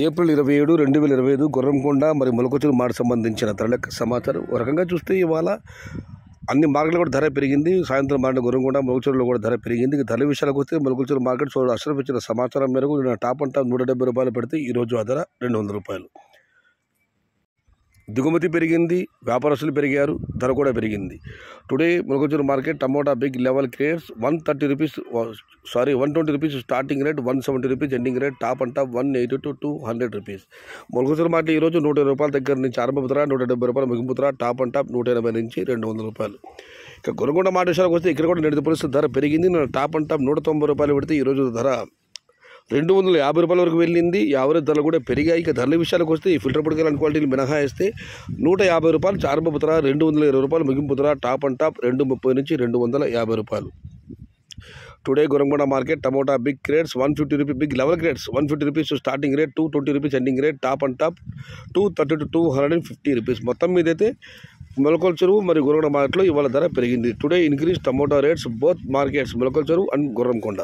April 27, 2025 Gurramkonda మరియు మొలకొచ్చురు మాట సంబంధించిన ధరల సమాచారం. ఒక రకంగా చూస్తే ఇవాళ అన్ని మార్కెట్లు కూడా ధర పెరిగింది. సాయంత్రం మార్కెట్ గుర్రంకొండ మొలకొచ్చురులో కూడా ధర పెరిగింది. ఇక ధరల విషయాలకు వస్తే మొలకొచ్చురు మార్కెట్ అసలు ఇచ్చిన సమాచారం మేరకు టాప్ అండ్ టాప్ 170 రూపాయలు పెడితే ఈరోజు ఆ ధర 200 రూపాయలు. దిగుమతి పెరిగింది, వ్యాపారస్తులు పెరిగారు, ధర కూడా పెరిగింది. టుడే మొలకొచ్చురు market tomato big level crates 130 rupees 120 rupees starting rate, 170 rupees ending rate, top and top 180 to 200 rupees. మొలకొచ్చురు మార్కెట్ ఈరోజు 120 రూపాయల దగ్గర నుంచి ఆరంభపు ధర, 170 రూపాయలు ముగింపు ధర, టాప్ అండ్ టాప్ 180 నుంచి 200 రూపాయలు. ఇక గుర్రంకొండ మాట విషయాలకు వస్తే ఇక్కడ కూడా నిడత పరిస్థితి ధర పెరిగింది. టాప్ అండ్ టాప్ 190 రూపాయలు పెడితే ఈరోజు ధర 250 రూపాయల వరకు వెళ్ళింది. యావరేజ్ ధరలు కూడా పెరిగాయి. ఇక ధరల విషయాలకు వస్తే ఈ ఫిల్టర్ పొడికల్ క్వాలిటీలు మినహాయిస్తే 150 రూపాయలు ఆరంభపు ధర, 220 రూపాయలు ముగింపు ధర, టాప్ అండ్ టాప్ 230 నుంచి 250 రూపాయలు. Today Gurramkonda market tomato big crates 150 rupees big level crates 150 rupees starting rate, 220 rupees ending rate, top and top 230 to 250 rupees. మొత్తం మీద అయితే మొలకొచ్చురు మరియు గుర్రంకొండ మార్కెట్లో ఇవాళ ధర పెరిగింది. Today increase tomato rates both markets మొలకొచ్చురు అండ్ గుర్రంకొండ.